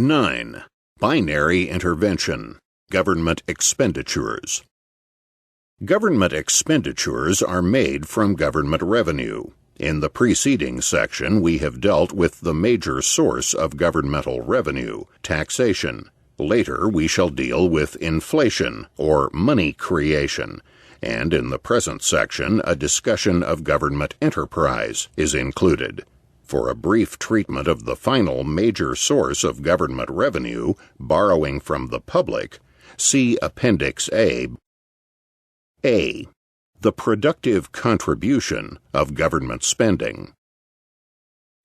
9. Binary intervention. Government expenditures. Government expenditures are made from government revenue. In the preceding section, we have dealt with the major source of governmental revenue, taxation. Later, we shall deal with inflation, or money creation. And in the present section, a discussion of government enterprise is included. For a brief treatment of the final major source of government revenue, borrowing from the public, see Appendix A. A. The productive contribution of government spending.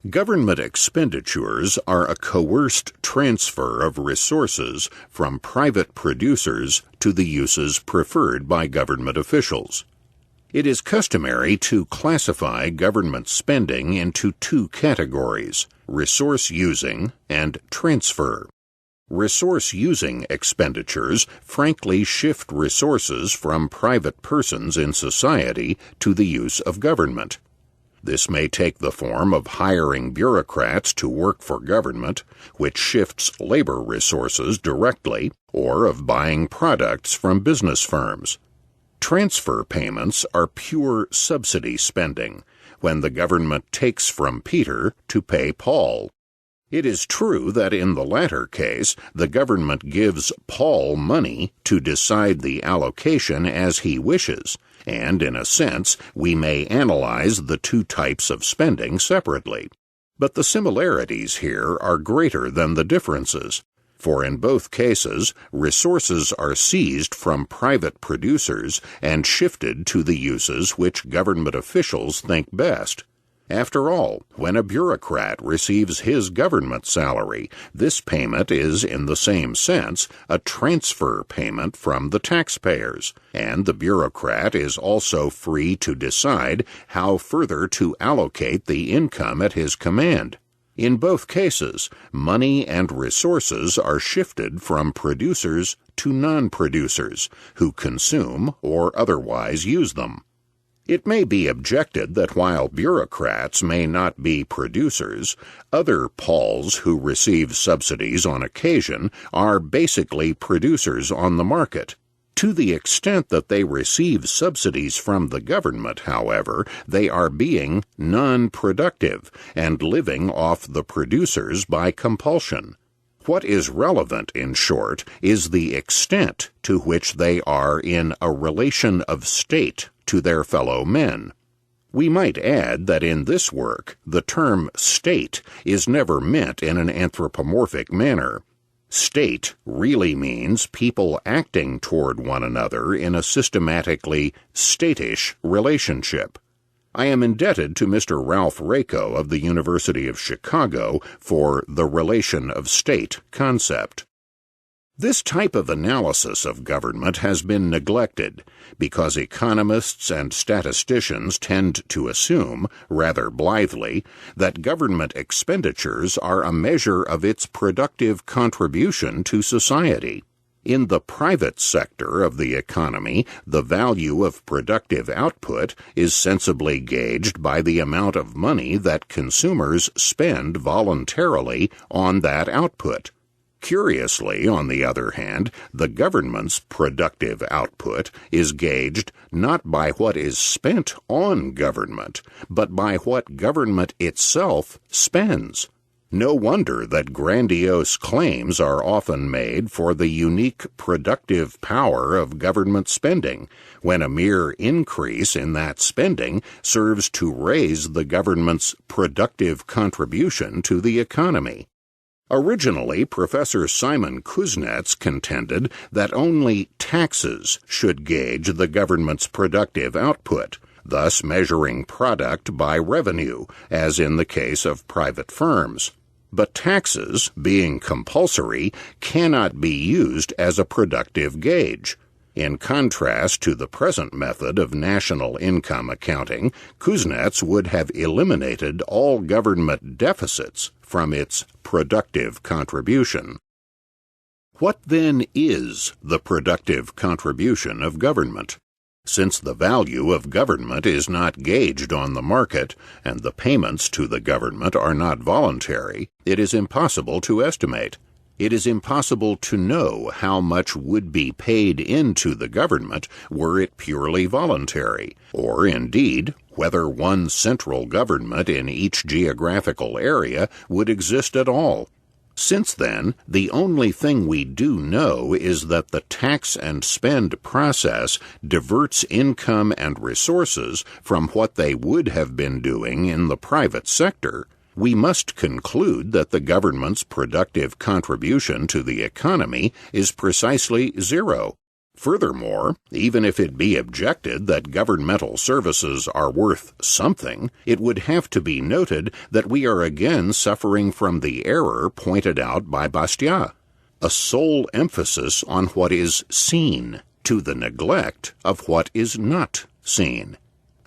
Government expenditures are a coerced transfer of resources from private producers to the uses preferred by government officials. It is customary to classify government spending into two categories: resource-using and transfer. Resource-using expenditures frankly shift resources from private persons in society to the use of government. This may take the form of hiring bureaucrats to work for government, which shifts labor resources directly, or of buying products from business firms. Transfer payments are pure subsidy spending, when the government takes from Peter to pay Paul. It is true that in the latter case, the government gives Paul money to decide the allocation as he wishes, and in a sense, we may analyze the two types of spending separately. But the similarities here are greater than the differences. For in both cases, resources are seized from private producers and shifted to the uses which government officials think best. After all, when a bureaucrat receives his government salary, this payment is, in the same sense, a transfer payment from the taxpayers, and the bureaucrat is also free to decide how further to allocate the income at his command. In both cases, money and resources are shifted from producers to non-producers, who consume or otherwise use them. It may be objected that while bureaucrats may not be producers, other Pauls who receive subsidies on occasion are basically producers on the market. To the extent that they receive subsidies from the government, however, they are being non-productive and living off the producers by compulsion. What is relevant, in short, is the extent to which they are in a relation of state to their fellow men. We might add that in this work, the term state is never meant in an anthropomorphic manner. State really means people acting toward one another in a systematically statish relationship. I am indebted to Mr. Ralph Raico of the University of Chicago for the relation of state concept. This type of analysis of government has been neglected because economists and statisticians tend to assume, rather blithely, that government expenditures are a measure of its productive contribution to society. In the private sector of the economy, the value of productive output is sensibly gauged by the amount of money that consumers spend voluntarily on that output. Curiously, on the other hand, the government's productive output is gauged not by what is spent on government, but by what government itself spends. No wonder that grandiose claims are often made for the unique productive power of government spending, when a mere increase in that spending serves to raise the government's productive contribution to the economy. Originally, Professor Simon Kuznets contended that only taxes should gauge the government's productive output, thus measuring product by revenue, as in the case of private firms. But taxes, being compulsory, cannot be used as a productive gauge. In contrast to the present method of national income accounting, Kuznets would have eliminated all government deficits from its productive contribution. What then is the productive contribution of government? Since the value of government is not gauged on the market, and the payments to the government are not voluntary, it is impossible to estimate. It is impossible to know how much would be paid into the government were it purely voluntary, or indeed whether one central government in each geographical area would exist at all. Since then, the only thing we do know is that the tax and spend process diverts income and resources from what they would have been doing in the private sector. We must conclude that the government's productive contribution to the economy is precisely zero. Furthermore, even if it be objected that governmental services are worth something, it would have to be noted that we are again suffering from the error pointed out by Bastiat, a sole emphasis on what is seen, to the neglect of what is not seen.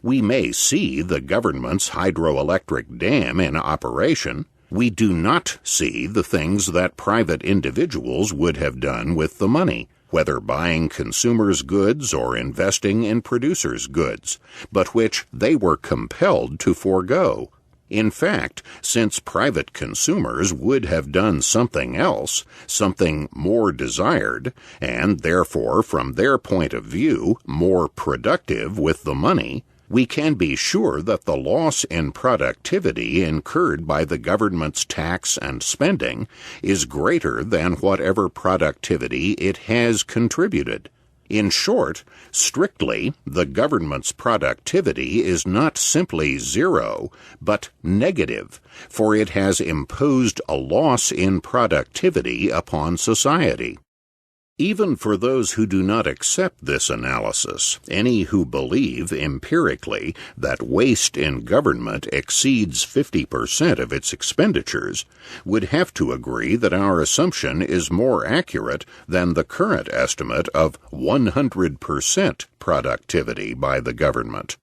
We may see the government's hydroelectric dam in operation. We do not see the things that private individuals would have done with the money, whether buying consumers' goods or investing in producers' goods, but which they were compelled to forego. In fact, since private consumers would have done something else, something more desired, and therefore, from their point of view, more productive with the money, we can be sure that the loss in productivity incurred by the government's tax and spending is greater than whatever productivity it has contributed. In short, strictly, the government's productivity is not simply zero, but negative, for it has imposed a loss in productivity upon society. Even for those who do not accept this analysis, any who believe empirically that waste in government exceeds 50% of its expenditures would have to agree that our assumption is more accurate than the current estimate of 100% productivity by the government.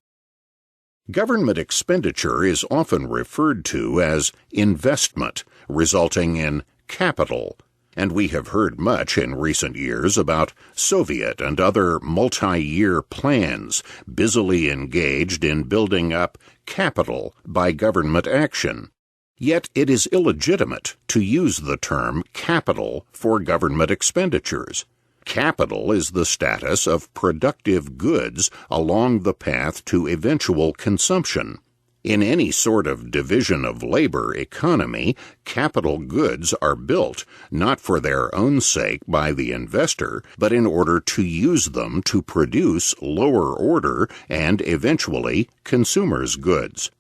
Government expenditure is often referred to as investment, resulting in capital, and we have heard much in recent years about Soviet and other multi-year plans busily engaged in building up capital by government action. Yet it is illegitimate to use the term capital for government expenditures. Capital is the status of productive goods along the path to eventual consumption. In any sort of division of labor economy, capital goods are built not for their own sake by the investor, but in order to use them to produce lower order and eventually consumers' goods.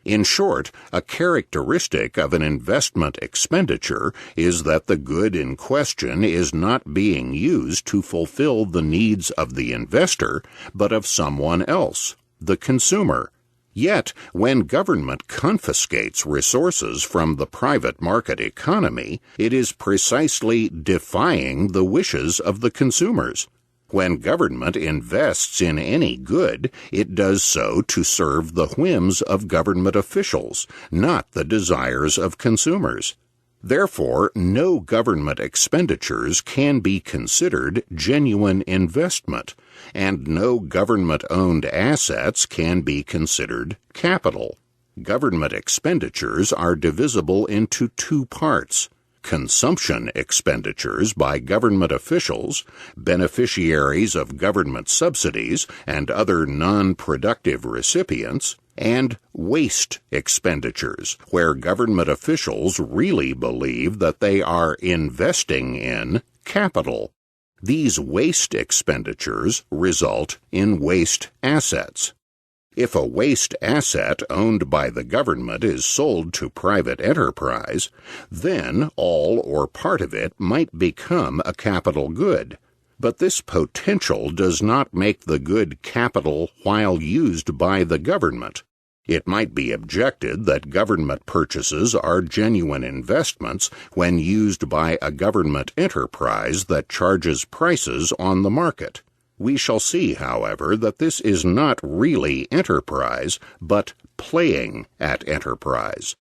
In short, a characteristic of an investment expenditure is that the good in question is not being used to fulfill the needs of the investor, but of someone else, the consumer. Yet, when government confiscates resources from the private market economy, it is precisely defying the wishes of the consumers. When government invests in any good, it does so to serve the whims of government officials, not the desires of consumers. Therefore, no government expenditures can be considered genuine investment, and no government-owned assets can be considered capital. Government expenditures are divisible into two parts: consumption expenditures by government officials, beneficiaries of government subsidies, and other non-productive recipients, and waste expenditures, where government officials really believe that they are investing in capital. These waste expenditures result in waste assets. If a waste asset owned by the government is sold to private enterprise, then all or part of it might become a capital good. But this potential does not make the good capital while used by the government. It might be objected that government purchases are genuine investments when used by a government enterprise that charges prices on the market. We shall see, however, that this is not really enterprise, but playing at enterprise.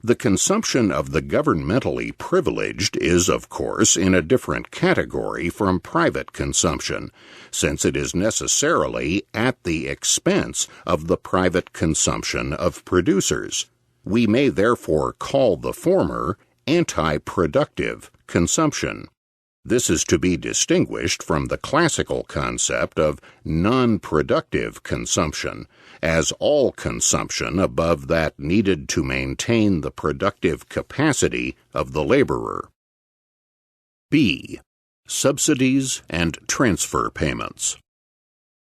The consumption of the governmentally privileged is, of course, in a different category from private consumption, since it is necessarily at the expense of the private consumption of producers. We may therefore call the former anti-productive consumption. This is to be distinguished from the classical concept of non-productive consumption, as all consumption above that needed to maintain the productive capacity of the laborer. B. Subsidies and transfer payments.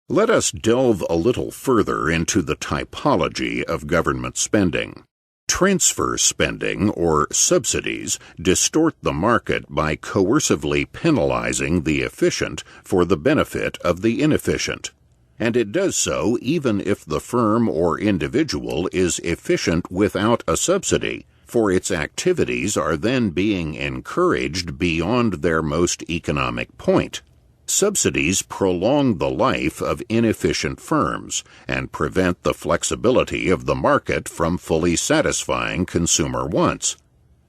Let us delve a little further into the typology of government spending. Transfer spending, or subsidies, distort the market by coercively penalizing the efficient for the benefit of the inefficient. And it does so even if the firm or individual is efficient without a subsidy, for its activities are then being encouraged beyond their most economic point. Subsidies prolong the life of inefficient firms and prevent the flexibility of the market from fully satisfying consumer wants.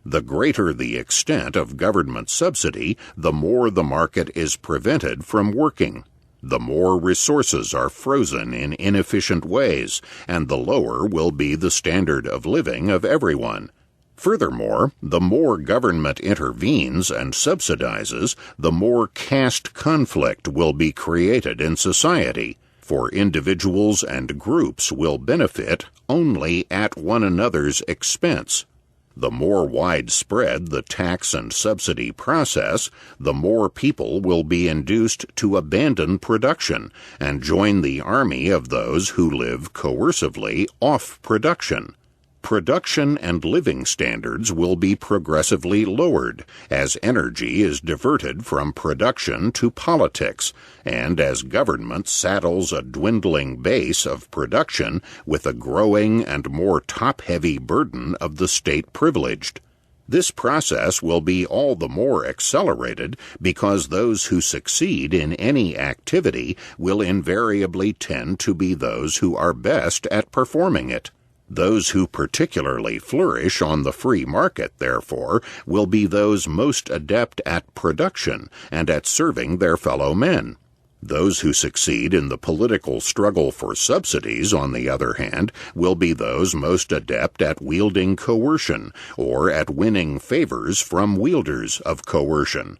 The greater the extent of government subsidy, the more the market is prevented from working. The more resources are frozen in inefficient ways, and the lower will be the standard of living of everyone. Furthermore, the more government intervenes and subsidizes, the more caste conflict will be created in society, for individuals and groups will benefit only at one another's expense. The more widespread the tax and subsidy process, the more people will be induced to abandon production and join the army of those who live coercively off production. Production and living standards will be progressively lowered as energy is diverted from production to politics and as government saddles a dwindling base of production with a growing and more top-heavy burden of the state-privileged. This process will be all the more accelerated because those who succeed in any activity will invariably tend to be those who are best at performing it. Those who particularly flourish on the free market, therefore, will be those most adept at production and at serving their fellow men. Those who succeed in the political struggle for subsidies, on the other hand, will be those most adept at wielding coercion or at winning favors from wielders of coercion.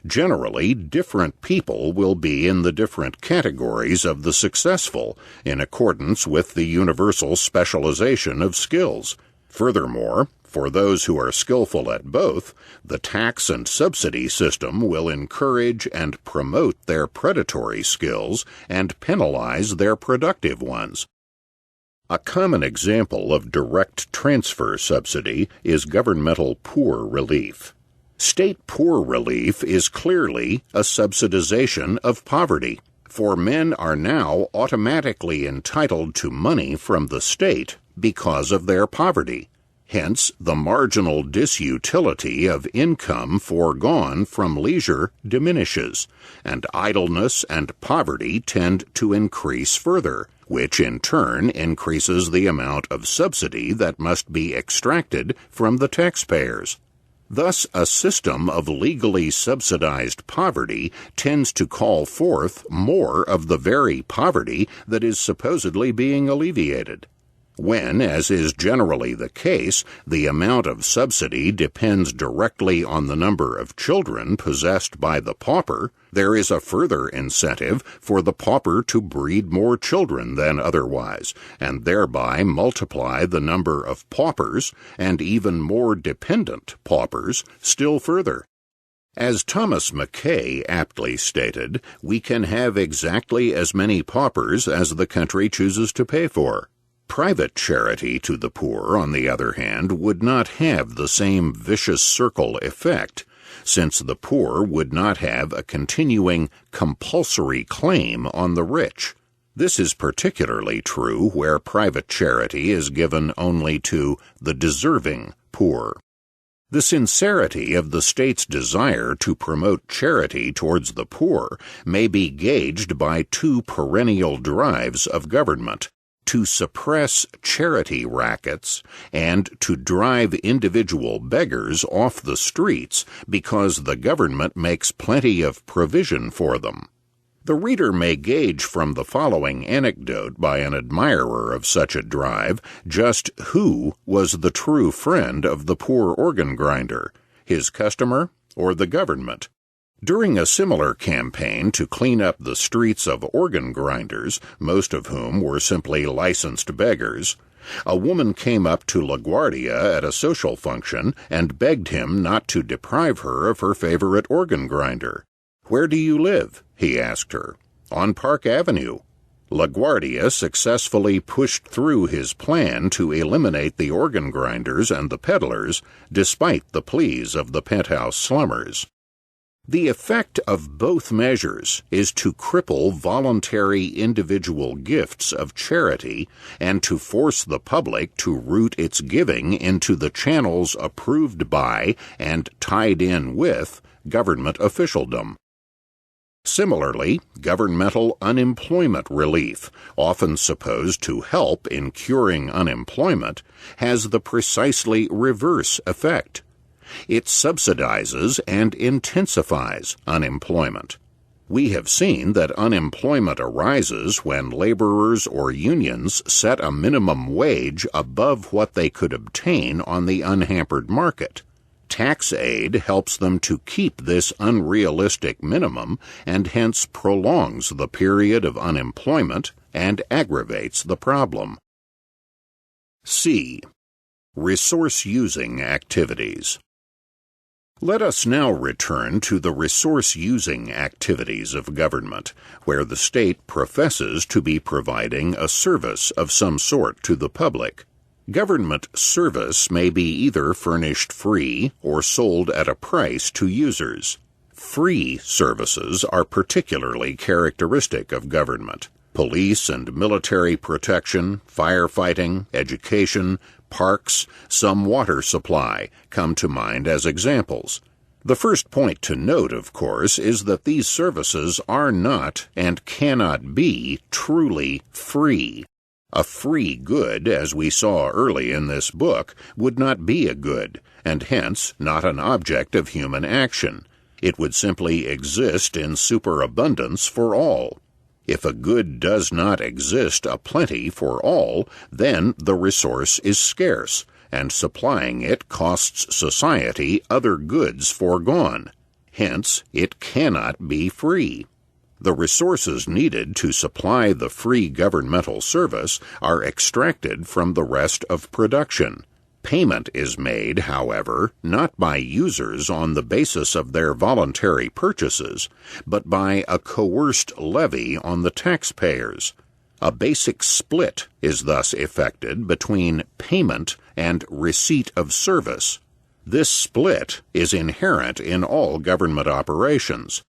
Generally, different people will be in the different categories of the successful, in accordance with the universal specialization of skills. Furthermore, for those who are skillful at both, the tax and subsidy system will encourage and promote their predatory skills and penalize their productive ones. A common example of direct transfer subsidy is governmental poor relief. State poor relief is clearly a subsidization of poverty, for men are now automatically entitled to money from the state because of their poverty. Hence, the marginal disutility of income foregone from leisure diminishes, and idleness and poverty tend to increase further, which in turn increases the amount of subsidy that must be extracted from the taxpayers. Thus, a system of legally subsidized poverty tends to call forth more of the very poverty that is supposedly being alleviated. When, as is generally the case, the amount of subsidy depends directly on the number of children possessed by the pauper, there is a further incentive for the pauper to breed more children than otherwise, and thereby multiply the number of paupers, and even more dependent paupers, still further. As Thomas Mackay aptly stated, we can have exactly as many paupers as the country chooses to pay for. Private charity to the poor, on the other hand, would not have the same vicious circle effect, since the poor would not have a continuing compulsory claim on the rich. This is particularly true where private charity is given only to the deserving poor. The sincerity of the state's desire to promote charity towards the poor may be gauged by two perennial drives of government: to suppress charity rackets, and to drive individual beggars off the streets because the government makes plenty of provision for them. The reader may gauge from the following anecdote by an admirer of such a drive just who was the true friend of the poor organ grinder, his customer or the government. During a similar campaign to clean up the streets of organ grinders, most of whom were simply licensed beggars, a woman came up to LaGuardia at a social function and begged him not to deprive her of her favorite organ grinder. "Where do you live?" he asked her. "On Park Avenue." LaGuardia successfully pushed through his plan to eliminate the organ grinders and the peddlers, despite the pleas of the penthouse slummers. The effect of both measures is to cripple voluntary individual gifts of charity and to force the public to root its giving into the channels approved by and tied in with government officialdom. Similarly, governmental unemployment relief, often supposed to help in curing unemployment, has the precisely reverse effect. It subsidizes and intensifies unemployment. We have seen that unemployment arises when laborers or unions set a minimum wage above what they could obtain on the unhampered market. Tax aid helps them to keep this unrealistic minimum and hence prolongs the period of unemployment and aggravates the problem. C. Resource-using activities. Let us now return to the resource-using activities of government, where the state professes to be providing a service of some sort to the public. Government service may be either furnished free or sold at a price to users. Free services are particularly characteristic of government. Police and military protection, firefighting, education, parks, some water supply come to mind as examples. The first point to note, of course, is that these services are not and cannot be truly free. A free good, as we saw early in this book, would not be a good, and hence not an object of human action. It would simply exist in superabundance for all. If a good does not exist aplenty for all, then the resource is scarce, and supplying it costs society other goods foregone. Hence, it cannot be free. The resources needed to supply the free governmental service are extracted from the rest of production. Payment is made, however, not by users on the basis of their voluntary purchases, but by a coerced levy on the taxpayers. A basic split is thus effected between payment and receipt of service. This split is inherent in all government operations.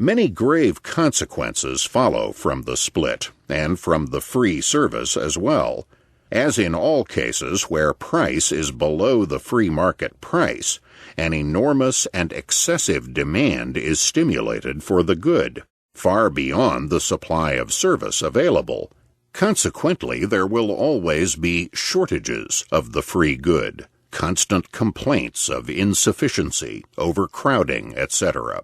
Many grave consequences follow from the split, and from the free service as well. As in all cases where price is below the free market price, an enormous and excessive demand is stimulated for the good, far beyond the supply of service available. Consequently, there will always be shortages of the free good, constant complaints of insufficiency, overcrowding, etc.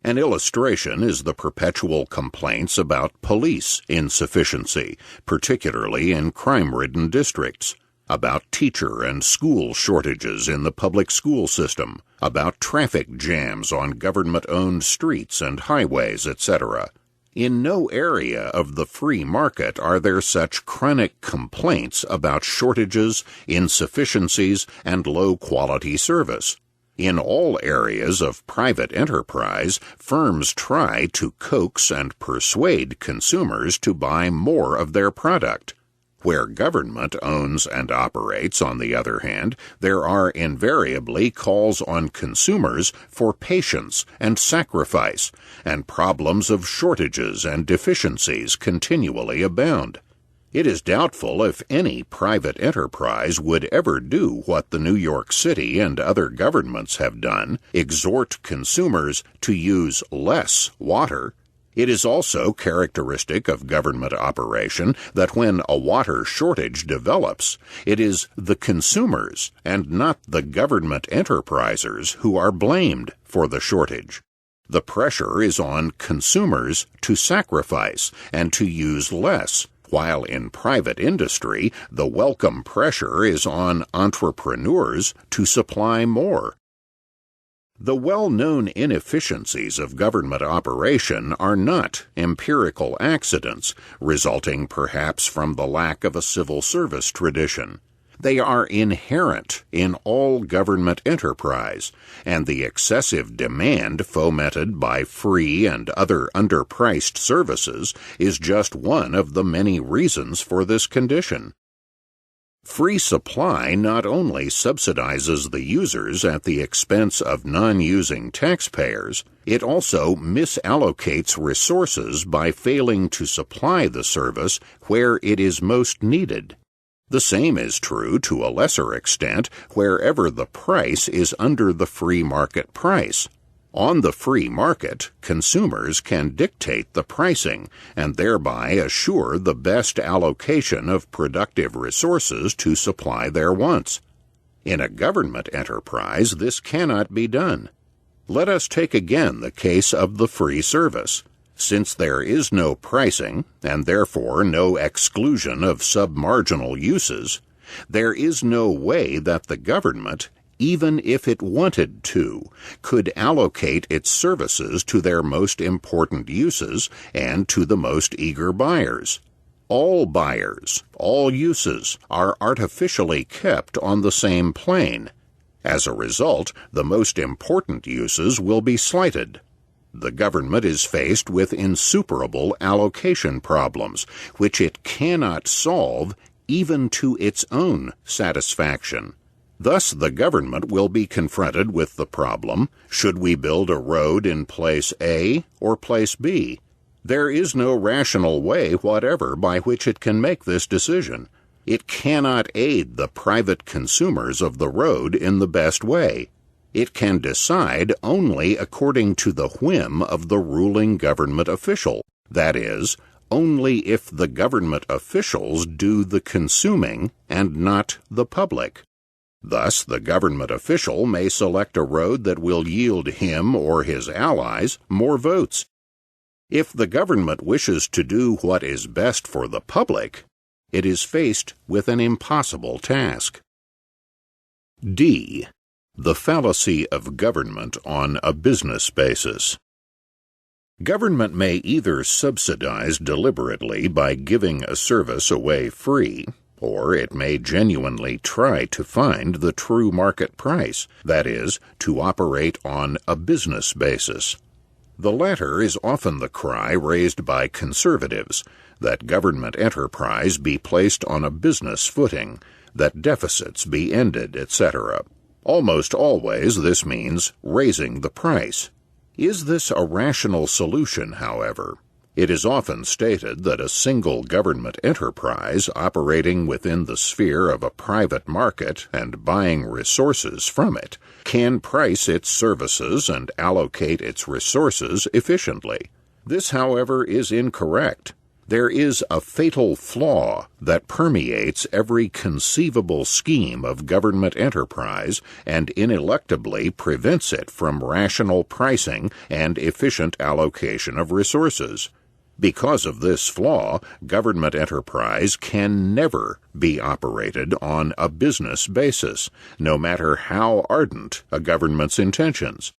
An illustration is the perpetual complaints about police insufficiency, particularly in crime-ridden districts, about teacher and school shortages in the public school system, about traffic jams on government-owned streets and highways, etc. In no area of the free market are there such chronic complaints about shortages, insufficiencies, and low-quality service. In all areas of private enterprise, firms try to coax and persuade consumers to buy more of their product. Where government owns and operates, on the other hand, there are invariably calls on consumers for patience and sacrifice, and problems of shortages and deficiencies continually abound. It is doubtful if any private enterprise would ever do what the New York City and other governments have done, exhort consumers to use less water. It is also characteristic of government operation that when a water shortage develops, it is the consumers and not the government enterprisers who are blamed for the shortage. The pressure is on consumers to sacrifice and to use less, while in private industry, the welcome pressure is on entrepreneurs to supply more. The well-known inefficiencies of government operation are not empirical accidents, resulting perhaps from the lack of a civil service tradition. They are inherent in all government enterprise, and the excessive demand fomented by free and other underpriced services is just one of the many reasons for this condition. Free supply not only subsidizes the users at the expense of non-using taxpayers, it also misallocates resources by failing to supply the service where it is most needed. The same is true to a lesser extent wherever the price is under the free market price. On the free market, consumers can dictate the pricing and thereby assure the best allocation of productive resources to supply their wants. In a government enterprise, this cannot be done. Let us take again the case of the free service. Since there is no pricing, and therefore no exclusion of submarginal uses, there is no way that the government, even if it wanted to, could allocate its services to their most important uses and to the most eager buyers. All buyers, all uses, are artificially kept on the same plane. As a result, the most important uses will be slighted. The government is faced with insuperable allocation problems, which it cannot solve even to its own satisfaction. Thus, the government will be confronted with the problem, should we build a road in place A or place B? There is no rational way whatever by which it can make this decision. It cannot aid the private consumers of the road in the best way. It can decide only according to the whim of the ruling government official, that is, only if the government officials do the consuming and not the public. Thus, the government official may select a road that will yield him or his allies more votes. If the government wishes to do what is best for the public, it is faced with an impossible task. D. The fallacy of government on a business basis. Government may either subsidize deliberately by giving a service away free, or it may genuinely try to find the true market price, that is, to operate on a business basis. The latter is often the cry raised by conservatives, that government enterprise be placed on a business footing, that deficits be ended, etc. Almost always this means raising the price. Is this a rational solution, however? It is often stated that a single government enterprise operating within the sphere of a private market and buying resources from it can price its services and allocate its resources efficiently. This, however, is incorrect. There is a fatal flaw that permeates every conceivable scheme of government enterprise and ineluctably prevents it from rational pricing and efficient allocation of resources. Because of this flaw, government enterprise can never be operated on a business basis, no matter how ardent a government's intentions.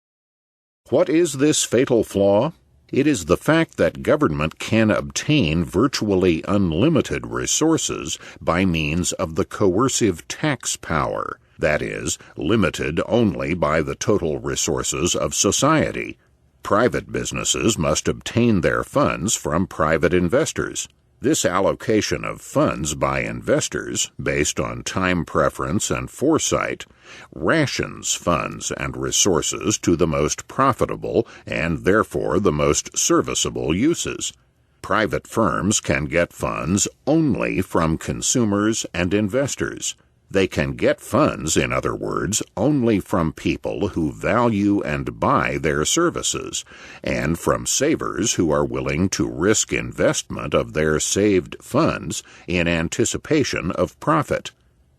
What is this fatal flaw? It is the fact that government can obtain virtually unlimited resources by means of the coercive tax power, that is, limited only by the total resources of society. Private businesses must obtain their funds from private investors. This allocation of funds by investors, based on time preference and foresight, rations funds and resources to the most profitable and therefore the most serviceable uses. Private firms can get funds only from consumers and investors. They can get funds, in other words, only from people who value and buy their services, and from savers who are willing to risk investment of their saved funds in anticipation of profit.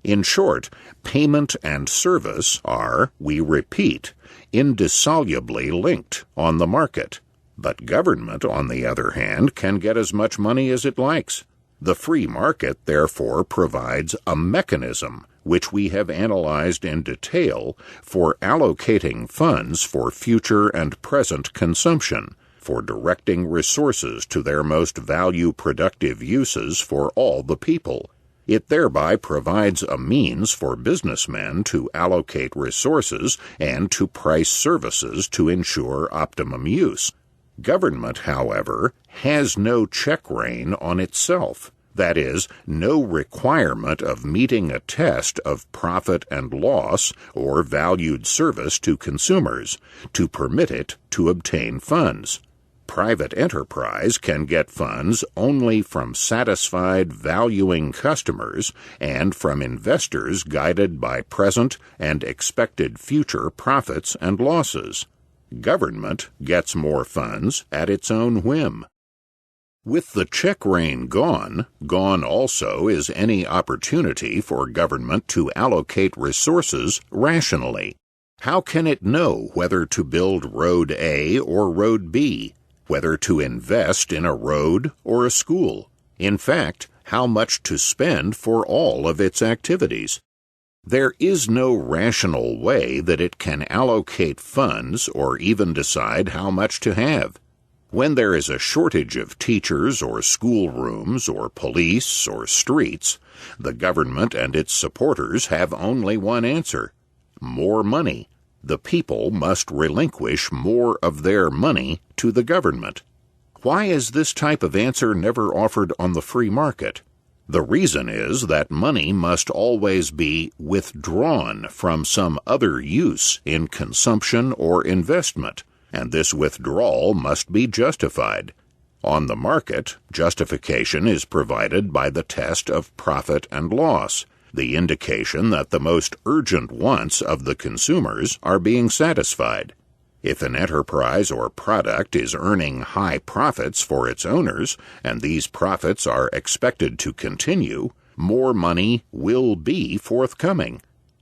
In short, payment and service are, we repeat, indissolubly linked on the market. But government, on the other hand, can get as much money as it likes. The free market, therefore, provides a mechanism, which we have analyzed in detail, for allocating funds for future and present consumption, for directing resources to their most value-productive uses for all the people. It thereby provides a means for businessmen to allocate resources and to price services to ensure optimum use. Government, however, has no check rein on itself. That is, no requirement of meeting a test of profit and loss or valued service to consumers to permit it to obtain funds. Private enterprise can get funds only from satisfied, valuing customers and from investors guided by present and expected future profits and losses. Government gets more funds at its own whim. With the check rein gone, gone also is any opportunity for government to allocate resources rationally. How can it know whether to build Road A or Road B? Whether to invest in a road or a school, in fact, how much to spend for all of its activities. There is no rational way that it can allocate funds or even decide how much to have. When there is a shortage of teachers or schoolrooms or police or streets, the government and its supporters have only one answer: more money. The people must relinquish more of their money to the government. Why is this type of answer never offered on the free market? The reason is that money must always be withdrawn from some other use in consumption or investment, and this withdrawal must be justified. On the market, justification is provided by the test of profit and loss, the indication that the most urgent wants of the consumers are being satisfied. If an enterprise or product is earning high profits for its owners, and these profits are expected to continue, more money will be forthcoming.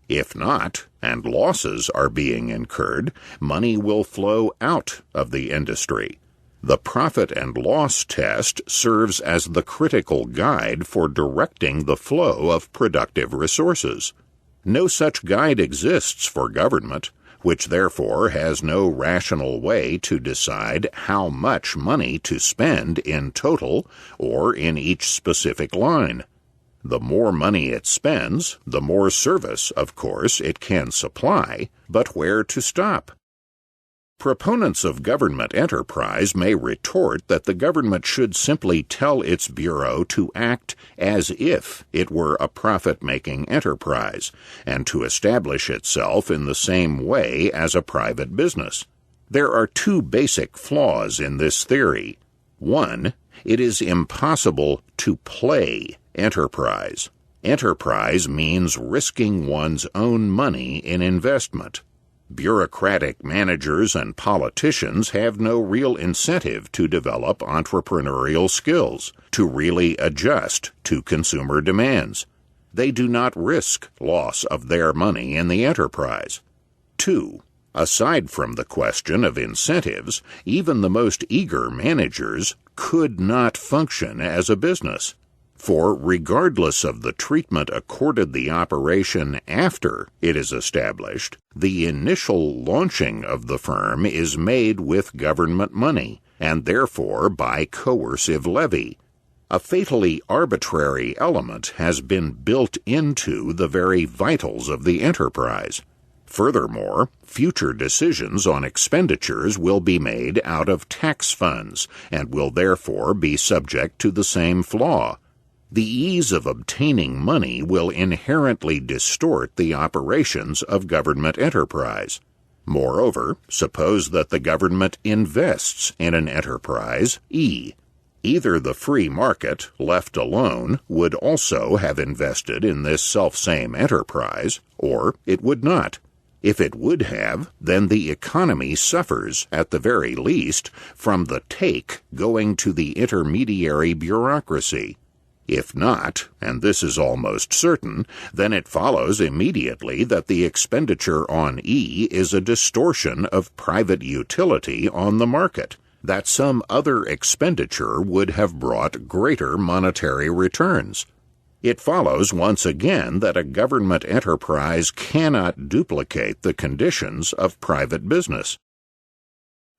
If not, and losses are being incurred, money will flow out of the industry. The profit and loss test serves as the critical guide for directing the flow of productive resources. No such guide exists for government, which therefore has no rational way to decide how much money to spend in total or in each specific line. The more money it spends, the more service, of course, it can supply, but where to stop? Proponents of government enterprise may retort that the government should simply tell its bureau to act as if it were a profit-making enterprise, and to establish itself in the same way as a private business. There are two basic flaws in this theory. One, it is impossible to play enterprise. Enterprise means risking one's own money in investment. Bureaucratic managers and politicians have no real incentive to develop entrepreneurial skills, to really adjust to consumer demands. They do not risk loss of their money in the enterprise. 2. Aside from the question of incentives, even the most eager managers could not function as a business. For regardless of the treatment accorded the operation after it is established, the initial launching of the firm is made with government money, and therefore by coercive levy. A fatally arbitrary element has been built into the very vitals of the enterprise. Furthermore, future decisions on expenditures will be made out of tax funds, and will therefore be subject to the same flaw. The ease of obtaining money will inherently distort the operations of government enterprise. Moreover, suppose that the government invests in an enterprise E. Either the free market, left alone, would also have invested in this selfsame enterprise, or it would not. If it would have, then the economy suffers, at the very least, from the take going to the intermediary bureaucracy. If not, and this is almost certain, then it follows immediately that the expenditure on E is a distortion of private utility on the market, that some other expenditure would have brought greater monetary returns. It follows once again that a government enterprise cannot duplicate the conditions of private business.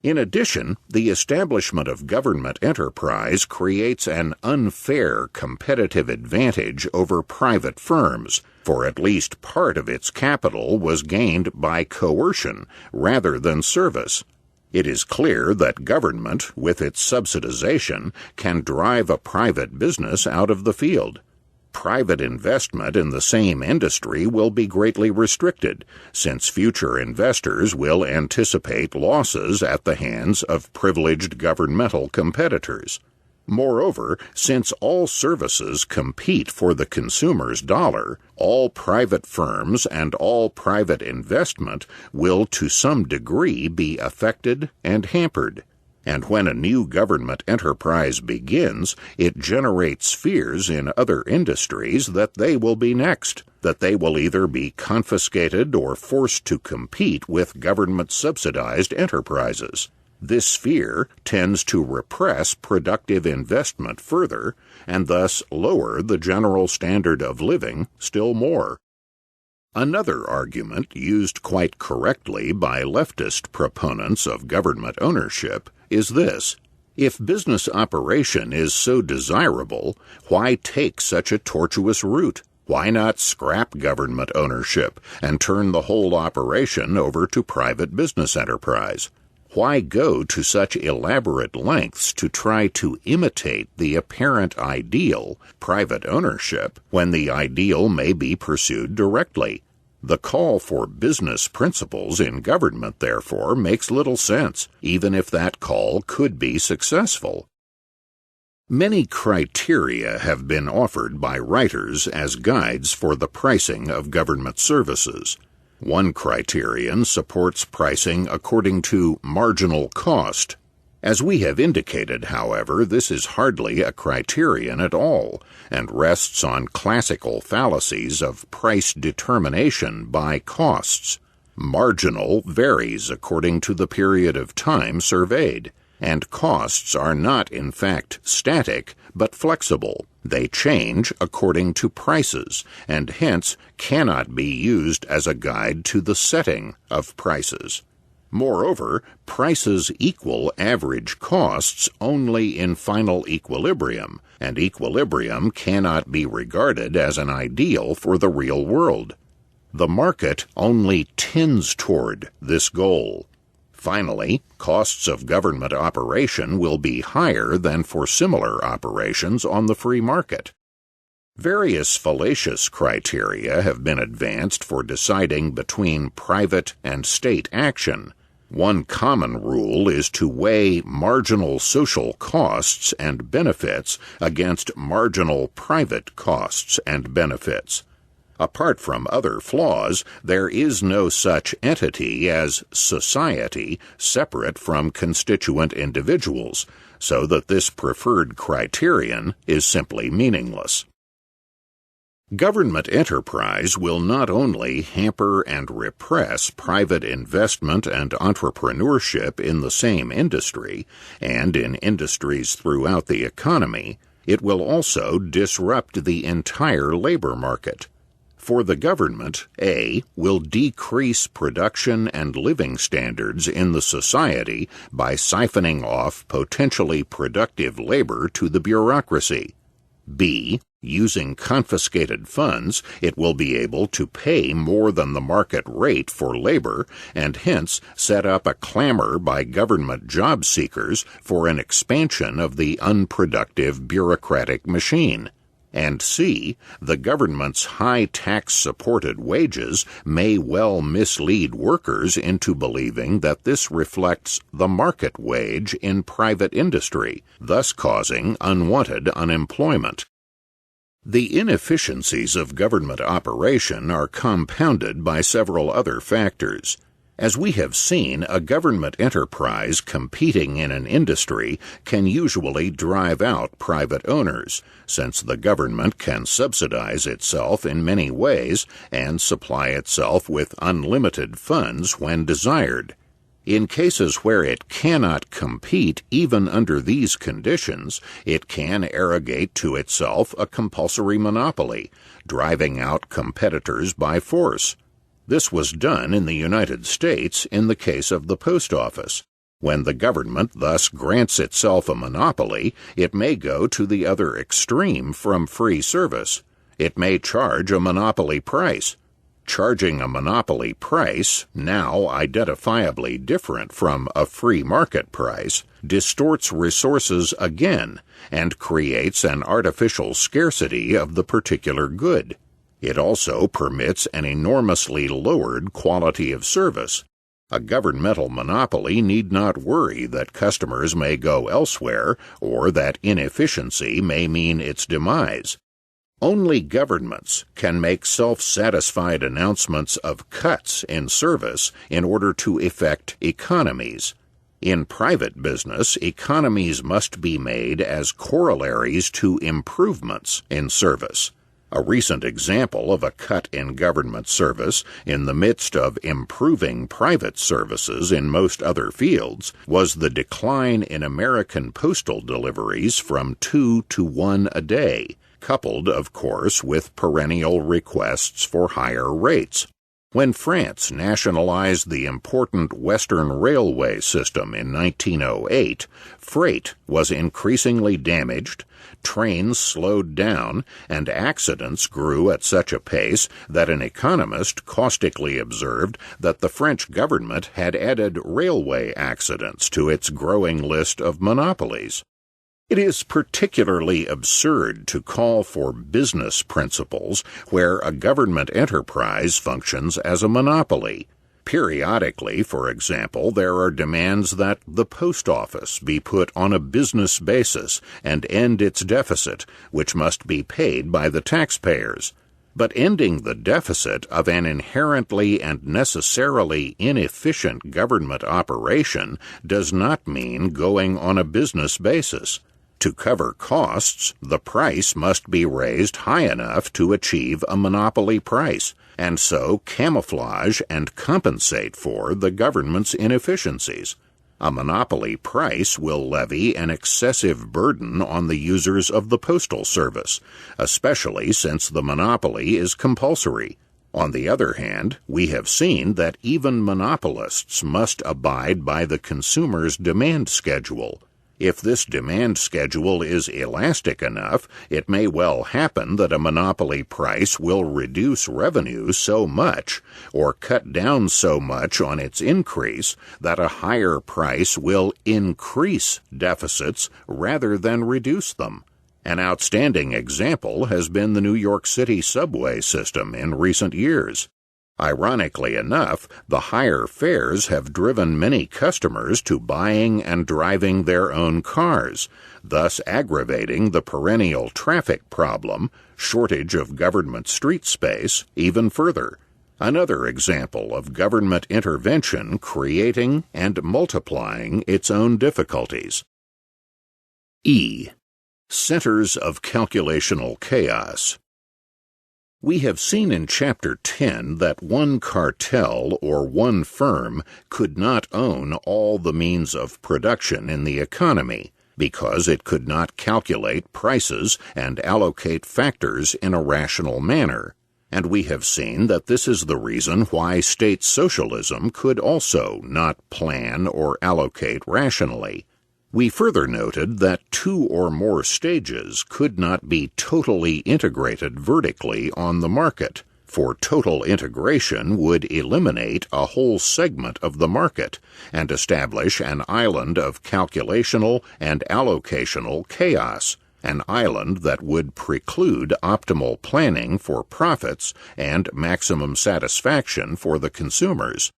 In addition, the establishment of government enterprise creates an unfair competitive advantage over private firms, for at least part of its capital was gained by coercion rather than service. It is clear that government, with its subsidization, can drive a private business out of the field. Private investment in the same industry will be greatly restricted, since future investors will anticipate losses at the hands of privileged governmental competitors. Moreover, since all services compete for the consumer's dollar, all private firms and all private investment will to some degree be affected and hampered. And when a new government enterprise begins, it generates fears in other industries that they will be next, that they will either be confiscated or forced to compete with government-subsidized enterprises. This fear tends to repress productive investment further, and thus lower the general standard of living still more. Another argument used quite correctly by leftist proponents of government ownership is this: if business operation is so desirable, why take such a tortuous route? Why not scrap government ownership and turn the whole operation over to private business enterprise? Why go to such elaborate lengths to try to imitate the apparent ideal, private ownership, when the ideal may be pursued directly? The call for business principles in government, therefore, makes little sense, even if that call could be successful. Many criteria have been offered by writers as guides for the pricing of government services. One criterion supports pricing according to marginal cost. As we have indicated, however, this is hardly a criterion at all, and rests on classical fallacies of price determination by costs. Marginal varies according to the period of time surveyed, and costs are not in fact static, but flexible. They change according to prices, and hence cannot be used as a guide to the setting of prices. Moreover, prices equal average costs only in final equilibrium, and equilibrium cannot be regarded as an ideal for the real world. The market only tends toward this goal. Finally, costs of government operation will be higher than for similar operations on the free market. Various fallacious criteria have been advanced for deciding between private and state action. One common rule is to weigh marginal social costs and benefits against marginal private costs and benefits. Apart from other flaws, there is no such entity as society separate from constituent individuals, so that this preferred criterion is simply meaningless. Government enterprise will not only hamper and repress private investment and entrepreneurship in the same industry and in industries throughout the economy, it will also disrupt the entire labor market. For the government, A, will decrease production and living standards in the society by siphoning off potentially productive labor to the bureaucracy. B, using confiscated funds, it will be able to pay more than the market rate for labor and hence set up a clamor by government job seekers for an expansion of the unproductive bureaucratic machine. And C, the government's high tax-supported wages may well mislead workers into believing that this reflects the market wage in private industry, thus causing unwanted unemployment. The inefficiencies of government operation are compounded by several other factors. As we have seen, a government enterprise competing in an industry can usually drive out private owners, since the government can subsidize itself in many ways and supply itself with unlimited funds when desired. In cases where it cannot compete even under these conditions, it can arrogate to itself a compulsory monopoly, driving out competitors by force. This was done in the United States in the case of the post office. When the government thus grants itself a monopoly, it may go to the other extreme from free service. It may charge a monopoly price. Charging a monopoly price, now identifiably different from a free market price, distorts resources again and creates an artificial scarcity of the particular good. It also permits an enormously lowered quality of service. A governmental monopoly need not worry that customers may go elsewhere or that inefficiency may mean its demise. Only governments can make self-satisfied announcements of cuts in service in order to effect economies. In private business, economies must be made as corollaries to improvements in service. A recent example of a cut in government service in the midst of improving private services in most other fields was the decline in American postal deliveries from 2 to 1 a day, coupled, of course, with perennial requests for higher rates. When France nationalized the important Western railway system in 1908, freight was increasingly damaged, trains slowed down, and accidents grew at such a pace that an economist caustically observed that the French government had added railway accidents to its growing list of monopolies. It is particularly absurd to call for business principles where a government enterprise functions as a monopoly. Periodically, for example, there are demands that the post office be put on a business basis and end its deficit, which must be paid by the taxpayers. But ending the deficit of an inherently and necessarily inefficient government operation does not mean going on a business basis. To cover costs, the price must be raised high enough to achieve a monopoly price, and so camouflage and compensate for the government's inefficiencies. A monopoly price will levy an excessive burden on the users of the postal service, especially since the monopoly is compulsory. On the other hand, we have seen that even monopolists must abide by the consumer's demand schedule. If this demand schedule is elastic enough, it may well happen that a monopoly price will reduce revenue so much, or cut down so much on its increase, that a higher price will increase deficits rather than reduce them. An outstanding example has been the New York City subway system in recent years. Ironically enough, the higher fares have driven many customers to buying and driving their own cars, thus aggravating the perennial traffic problem, shortage of government street space, even further. Another example of government intervention creating and multiplying its own difficulties. E. Centers of calculational chaos. We have seen in Chapter 10 that one cartel or one firm could not own all the means of production in the economy because it could not calculate prices and allocate factors in a rational manner. And we have seen that this is the reason why state socialism could also not plan or allocate rationally. We further noted that 2 or more stages could not be totally integrated vertically on the market, for total integration would eliminate a whole segment of the market and establish an island of calculational and allocational chaos, an island that would preclude optimal planning for profits and maximum satisfaction for the consumers.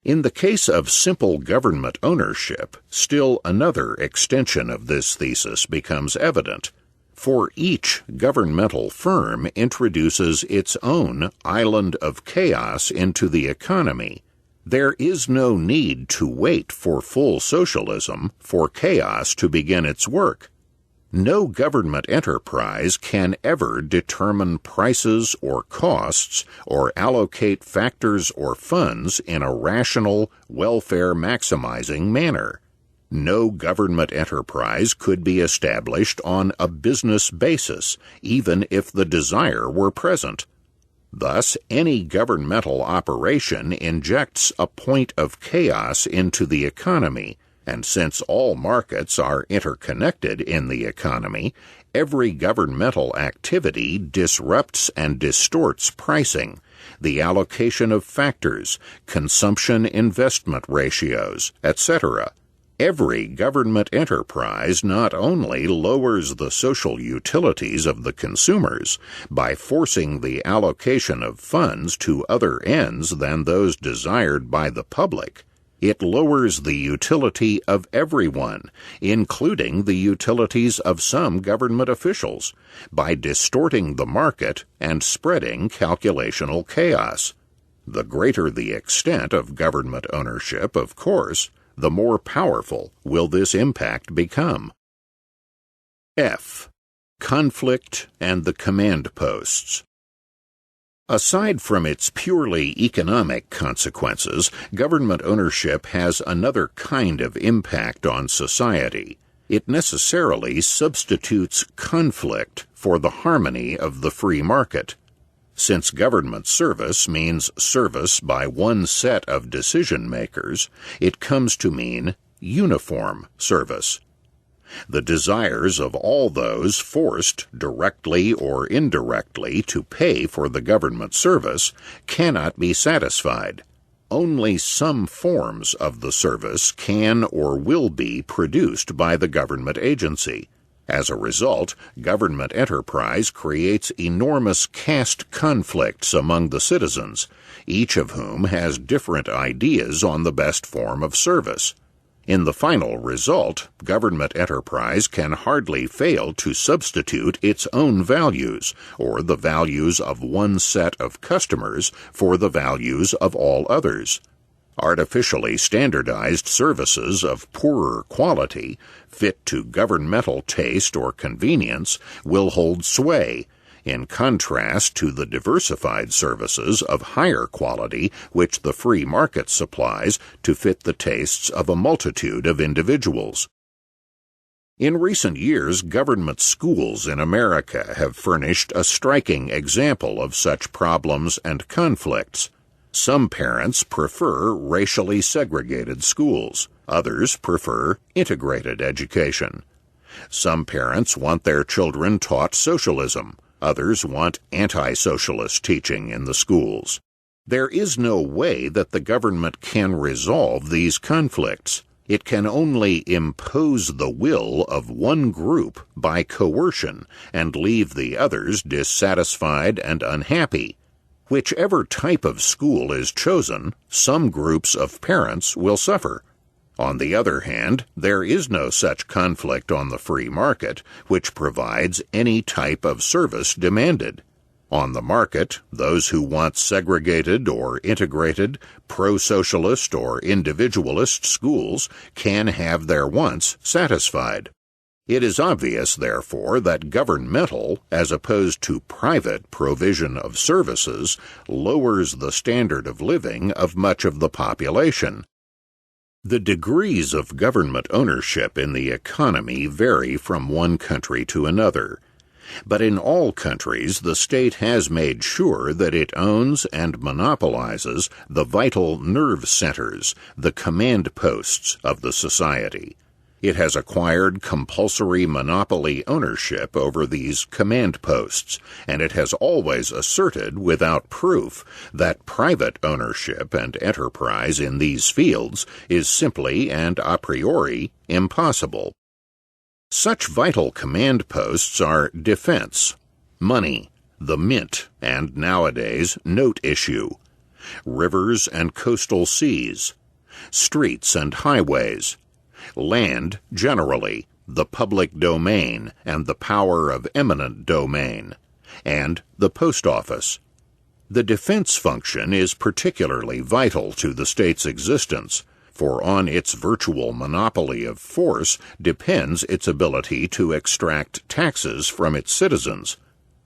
In the case of simple government ownership, still another extension of this thesis becomes evident. For each governmental firm introduces its own island of chaos into the economy. There is no need to wait for full socialism for chaos to begin its work. No government enterprise can ever determine prices or costs or allocate factors or funds in a rational, welfare-maximizing manner. No government enterprise could be established on a business basis, even if the desire were present. Thus, any governmental operation injects a point of chaos into the economy, and since all markets are interconnected in the economy, every governmental activity disrupts and distorts pricing, the allocation of factors, consumption-investment ratios, etc. Every government enterprise not only lowers the social utilities of the consumers by forcing the allocation of funds to other ends than those desired by the public, it lowers the utility of everyone, including the utilities of some government officials, by distorting the market and spreading calculational chaos. The greater the extent of government ownership, of course, the more powerful will this impact become. F. Conflict and the command posts. Aside from its purely economic consequences, government ownership has another kind of impact on society. It necessarily substitutes conflict for the harmony of the free market. Since government service means service by one set of decision-makers, it comes to mean uniform service. The desires of all those forced, directly or indirectly, to pay for the government service cannot be satisfied. Only some forms of the service can or will be produced by the government agency. As a result, government enterprise creates enormous caste conflicts among the citizens, each of whom has different ideas on the best form of service. In the final result, government enterprise can hardly fail to substitute its own values, or the values of one set of customers, for the values of all others. Artificially standardized services of poorer quality, fit to governmental taste or convenience, will hold sway, in contrast to the diversified services of higher quality which the free market supplies to fit the tastes of a multitude of individuals. In recent years, government schools in America have furnished a striking example of such problems and conflicts. Some parents prefer racially segregated schools. Others prefer integrated education. Some parents want their children taught socialism. Others want anti-socialist teaching in the schools. There is no way that the government can resolve these conflicts. It can only impose the will of one group by coercion and leave the others dissatisfied and unhappy. Whichever type of school is chosen, some groups of parents will suffer. On the other hand, there is no such conflict on the free market, which provides any type of service demanded. On the market, those who want segregated or integrated, pro-socialist or individualist schools can have their wants satisfied. It is obvious, therefore, that governmental, as opposed to private, provision of services lowers the standard of living of much of the population. The degrees of government ownership in the economy vary from one country to another. But in all countries, the state has made sure that it owns and monopolizes the vital nerve centers, the command posts of the society. It has acquired compulsory monopoly ownership over these command posts, and it has always asserted without proof that private ownership and enterprise in these fields is simply and a priori impossible. Such vital command posts are defense, money, the mint, and nowadays note issue, rivers and coastal seas, streets and highways, land generally, the public domain and the power of eminent domain, and the post office. The defense function is particularly vital to the state's existence, for on its virtual monopoly of force depends its ability to extract taxes from its citizens.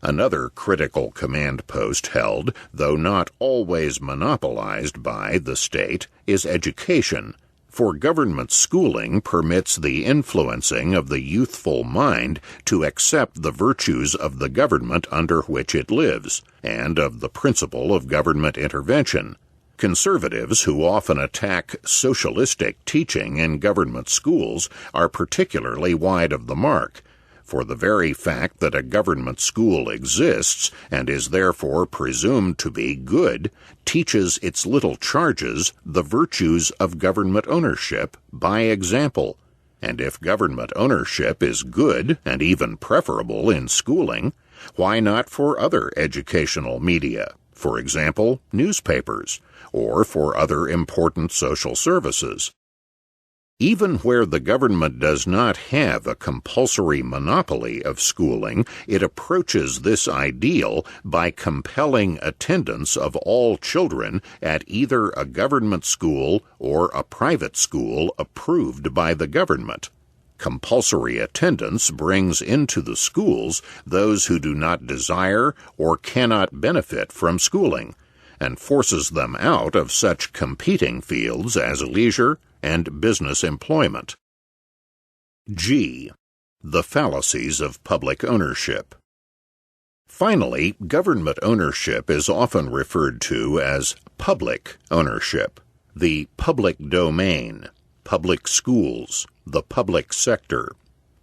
Another critical command post held, though not always monopolized by the state, is education, for government schooling permits the influencing of the youthful mind to accept the virtues of the government under which it lives, and of the principle of government intervention. Conservatives who often attack socialistic teaching in government schools are particularly wide of the mark, for the very fact that a government school exists and is therefore presumed to be good teaches its little charges the virtues of government ownership by example. And if government ownership is good and even preferable in schooling, why not for other educational media, for example, newspapers, or for other important social services? Even where the government does not have a compulsory monopoly of schooling, it approaches this ideal by compelling attendance of all children at either a government school or a private school approved by the government. Compulsory attendance brings into the schools those who do not desire or cannot benefit from schooling, and forces them out of such competing fields as leisure and business employment. G. The fallacies of public ownership. Finally, government ownership is often referred to as public ownership, the public domain, public schools, the public sector.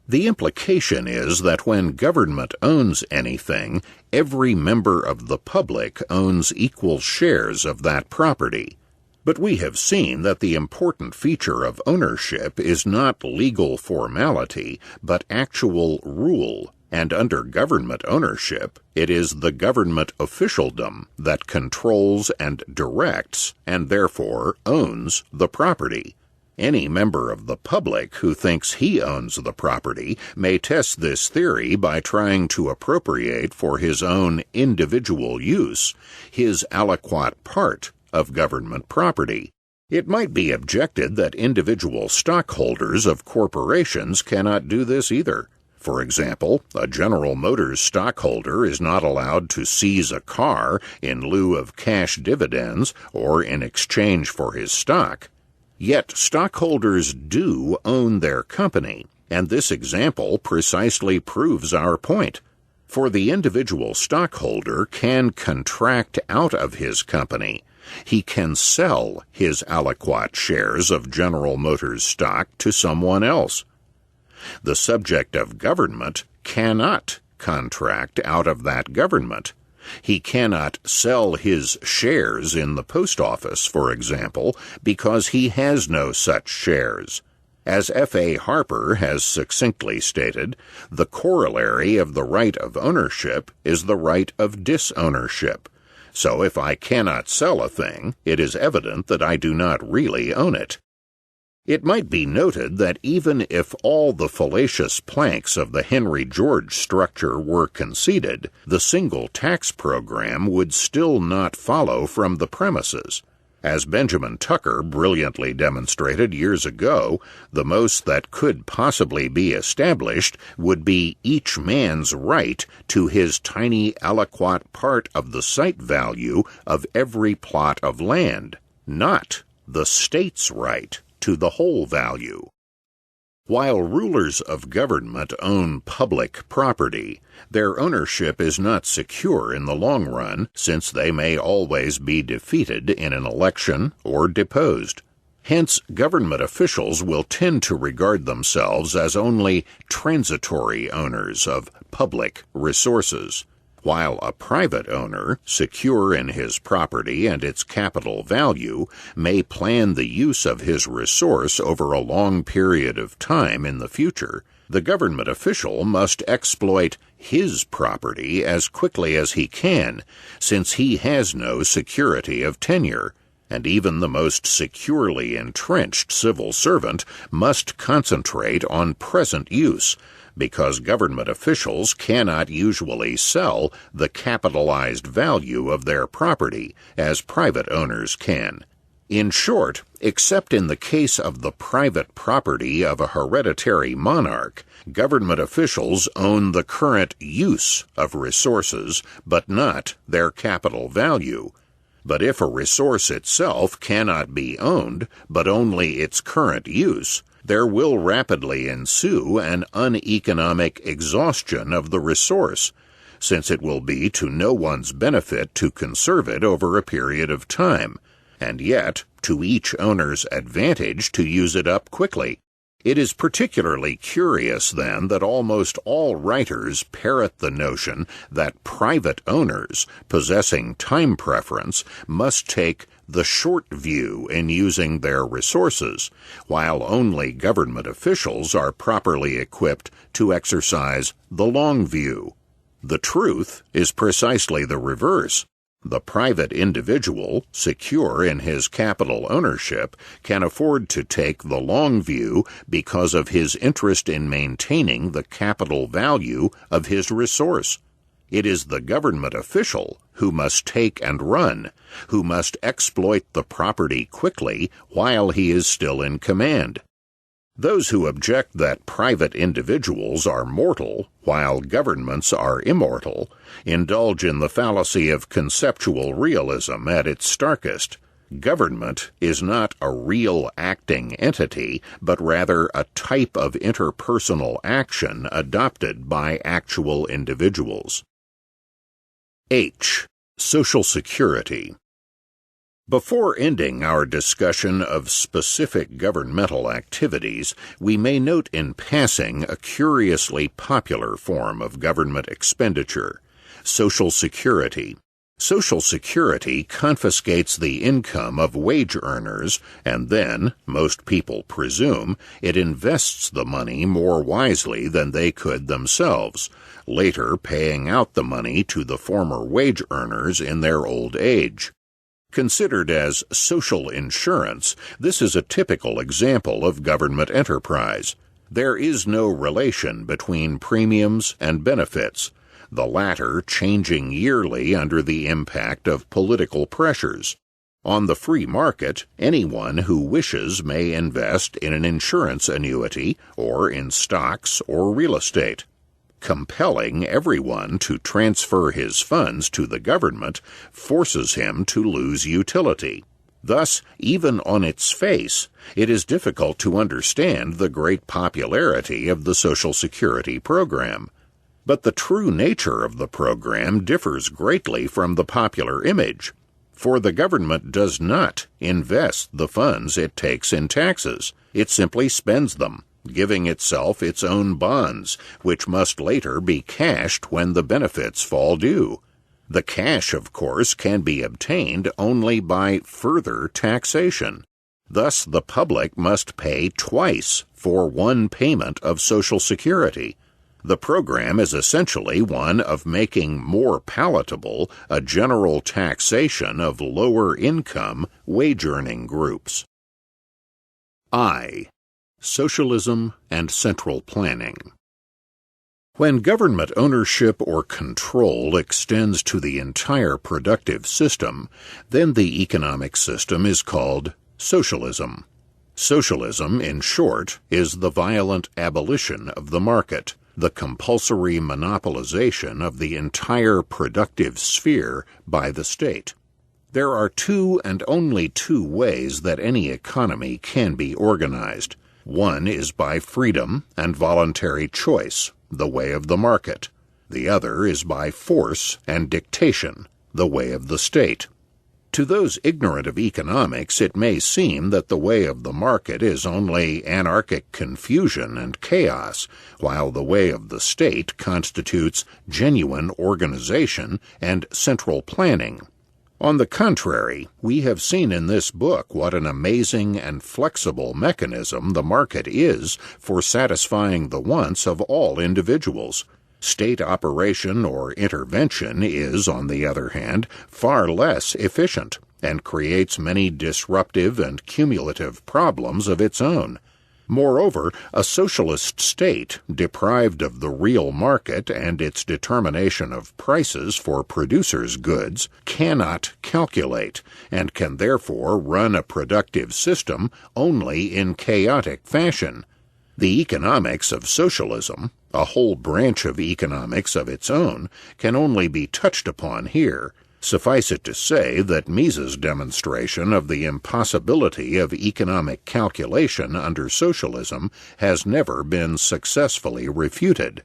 The implication is that when government owns anything, every member of the public owns equal shares of that property. But we have seen that the important feature of ownership is not legal formality, but actual rule, and under government ownership, it is the government officialdom that controls and directs, and therefore owns, the property. Any member of the public who thinks he owns the property may test this theory by trying to appropriate for his own individual use his aliquot part of government property. It might be objected that individual stockholders of corporations cannot do this either. For example, a General Motors stockholder is not allowed to seize a car in lieu of cash dividends or in exchange for his stock. Yet stockholders do own their company, and this example precisely proves our point. For the individual stockholder can contract out of his company. He can sell his aliquot shares of General Motors stock to someone else. The subject of government cannot contract out of that government. He cannot sell his shares in the post office, for example, because he has no such shares. As F.A. Harper has succinctly stated, the corollary of the right of ownership is the right of disownership. So if I cannot sell a thing, it is evident that I do not really own it. It might be noted that even if all the fallacious planks of the Henry George structure were conceded, the single tax program would still not follow from the premises. As Benjamin Tucker brilliantly demonstrated years ago, the most that could possibly be established would be each man's right to his tiny aliquot part of the site value of every plot of land, not the state's right to the whole value. While rulers of government own public property, their ownership is not secure in the long run, since they may always be defeated in an election or deposed. Hence, government officials will tend to regard themselves as only transitory owners of public resources, while a private owner, secure in his property and its capital value, may plan the use of his resource over a long period of time in the future. The government official must exploit his property as quickly as he can, since he has no security of tenure. and even the most securely entrenched civil servant must concentrate on present use, because government officials cannot usually sell the capitalized value of their property as private owners can. In short, except in the case of the private property of a hereditary monarch, government officials own the current use of resources, but not their capital value. But if a resource itself cannot be owned, but only its current use, there will rapidly ensue an uneconomic exhaustion of the resource, since it will be to no one's benefit to conserve it over a period of time, and yet to each owner's advantage to use it up quickly. It is particularly curious, then, that almost all writers parrot the notion that private owners, possessing time preference, must take the short view in using their resources, while only government officials are properly equipped to exercise the long view. The truth is precisely the reverse. The private individual, secure in his capital ownership, can afford to take the long view because of his interest in maintaining the capital value of his resource. It is the government official who must take and run, who must exploit the property quickly while he is still in command. Those who object that private individuals are mortal while governments are immortal indulge in the fallacy of conceptual realism at its starkest. Government is not a real acting entity, but rather a type of interpersonal action adopted by actual individuals. H. Social Security. Before ending our discussion of specific governmental activities, we may note in passing a curiously popular form of government expenditure: Social Security. Social Security confiscates the income of wage earners, and then, most people presume, it invests the money more wisely than they could themselves, later paying out the money to the former wage earners in their old age. Considered as social insurance, this is a typical example of government enterprise. There is no relation between premiums and benefits, the latter changing yearly under the impact of political pressures. On the free market, anyone who wishes may invest in an insurance annuity or in stocks or real estate. Compelling everyone to transfer his funds to the government forces him to lose utility. Thus, even on its face, it is difficult to understand the great popularity of the Social Security program. But the true nature of the program differs greatly from the popular image, for the government does not invest the funds it takes in taxes. It simply spends them, giving itself its own bonds, which must later be cashed when the benefits fall due. The cash, of course, can be obtained only by further taxation. Thus, the public must pay twice for one payment of Social Security. The program is essentially one of making more palatable a general taxation of lower-income, wage-earning groups. I. Socialism and central planning. When government ownership or control extends to the entire productive system, then the economic system is called socialism. Socialism, in short, is the violent abolition of the market, the compulsory monopolization of the entire productive sphere by the state. There are two and only two ways that any economy can be organized. One is by freedom and voluntary choice, the way of the market. The other is by force and dictation, the way of the state. To those ignorant of economics, it may seem that the way of the market is only anarchic confusion and chaos, while the way of the state constitutes genuine organization and central planning. On the contrary, we have seen in this book what an amazing and flexible mechanism the market is for satisfying the wants of all individuals. State operation or intervention is, on the other hand, far less efficient, and creates many disruptive and cumulative problems of its own. Moreover, a socialist state, deprived of the real market and its determination of prices for producers' goods, cannot calculate, and can therefore run a productive system only in chaotic fashion. The economics of socialism, a whole branch of economics of its own, can only be touched upon here. Suffice it to say that Mises' demonstration of the impossibility of economic calculation under socialism has never been successfully refuted.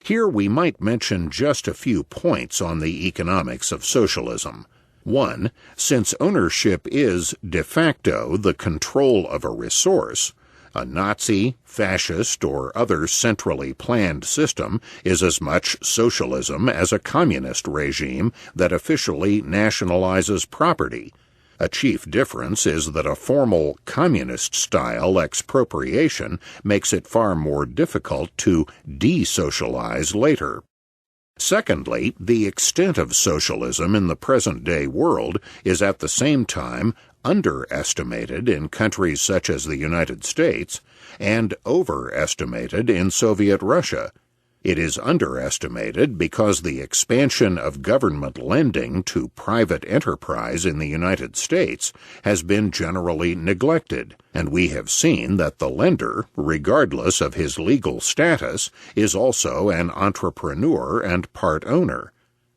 Here we might mention just a few points on the economics of socialism. 1. Since ownership is de facto the control of a resource, a Nazi, fascist, or other centrally planned system is as much socialism as a communist regime that officially nationalizes property. A chief difference is that a formal communist-style expropriation makes it far more difficult to de-socialize later. Secondly, the extent of socialism in the present-day world is at the same time underestimated in countries such as the United States and overestimated in Soviet Russia. It is underestimated because the expansion of government lending to private enterprise in the United States has been generally neglected, and we have seen that the lender, regardless of his legal status, is also an entrepreneur and part owner.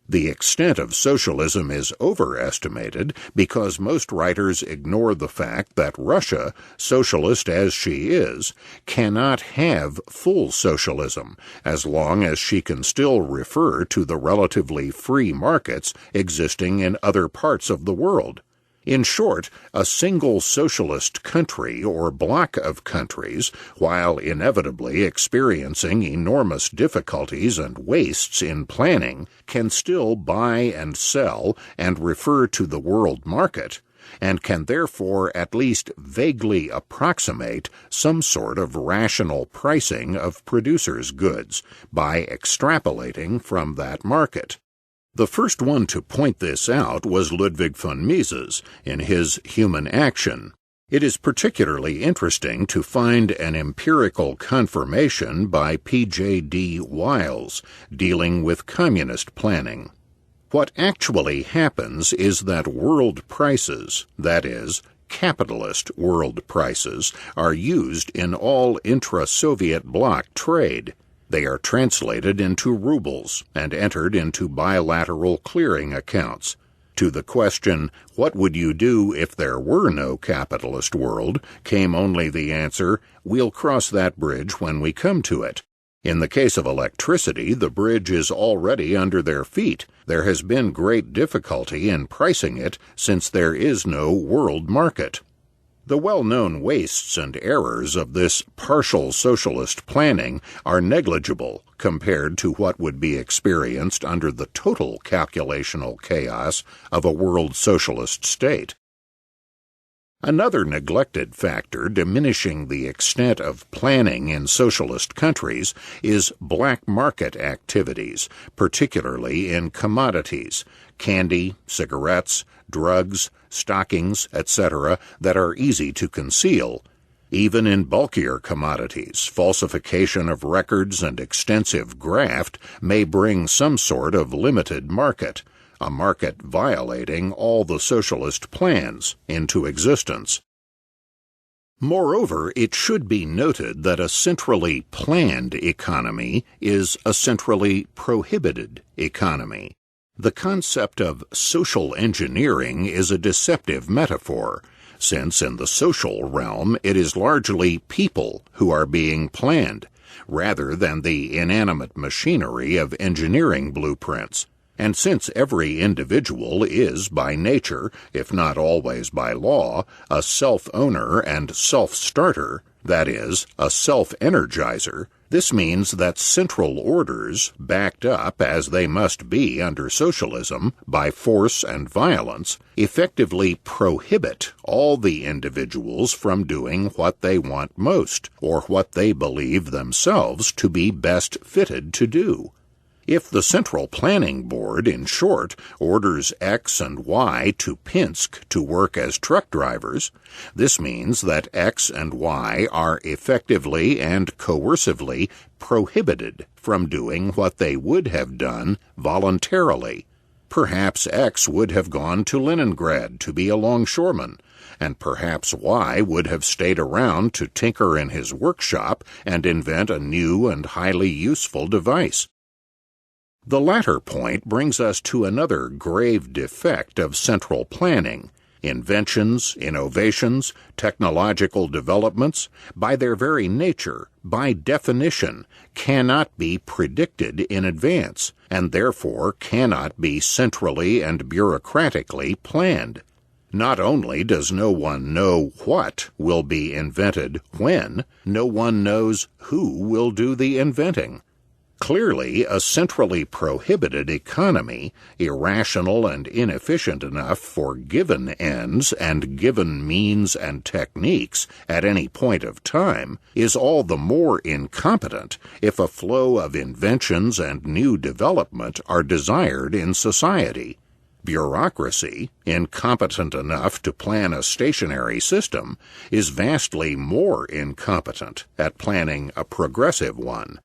The extent of socialism is overestimated because most writers ignore the fact that Russia, socialist as she is, cannot have full socialism as long as she can still refer to the relatively free markets existing in other parts of the world. In short, a single socialist country or bloc of countries, while inevitably experiencing enormous difficulties and wastes in planning, can still buy and sell and refer to the world market, and can therefore at least vaguely approximate some sort of rational pricing of producers' goods by extrapolating from that market. The first one to point this out was Ludwig von Mises in his Human Action. It is particularly interesting to find an empirical confirmation by P.J.D. Wiles dealing with communist planning. What actually happens is that world prices, that is, capitalist world prices, are used in all intra-Soviet bloc trade. They are translated into rubles and entered into bilateral clearing accounts. To the question, "What would you do if there were no capitalist world?" came only the answer, "We'll cross that bridge when we come to it." In the case of electricity, the bridge is already under their feet. There has been great difficulty in pricing it since there is no world market. The well-known wastes and errors of this partial socialist planning are negligible compared to what would be experienced under the total calculational chaos of a world socialist state. Another neglected factor diminishing the extent of planning in socialist countries is black market activities, particularly in commodities, candy, cigarettes, drugs, stockings, etc., that are easy to conceal. Even in bulkier commodities, falsification of records and extensive graft may bring some sort of limited market, a market violating all the socialist plans, into existence. Moreover, it should be noted that a centrally planned economy is a centrally prohibited economy. The concept of social engineering is a deceptive metaphor, since in the social realm it is largely people who are being planned, rather than the inanimate machinery of engineering blueprints. And since every individual is by nature, if not always by law, a self-owner and self-starter, that is, a self-energizer, this means that central orders, backed up as they must be under socialism by force and violence, effectively prohibit all the individuals from doing what they want most, or what they believe themselves to be best fitted to do. If the Central Planning Board, in short, orders X and Y to Pinsk to work as truck drivers, this means that X and Y are effectively and coercively prohibited from doing what they would have done voluntarily. Perhaps X would have gone to Leningrad to be a longshoreman, and perhaps Y would have stayed around to tinker in his workshop and invent a new and highly useful device. The latter point brings us to another grave defect of central planning. Inventions, innovations, technological developments, by their very nature, by definition, cannot be predicted in advance, and therefore cannot be centrally and bureaucratically planned. Not only does no one know what will be invented when, no one knows who will do the inventing. Clearly, a centrally prohibited economy, irrational and inefficient enough for given ends and given means and techniques at any point of time, is all the more incompetent if a flow of inventions and new development are desired in society. Bureaucracy, incompetent enough to plan a stationary system, is vastly more incompetent at planning a progressive one.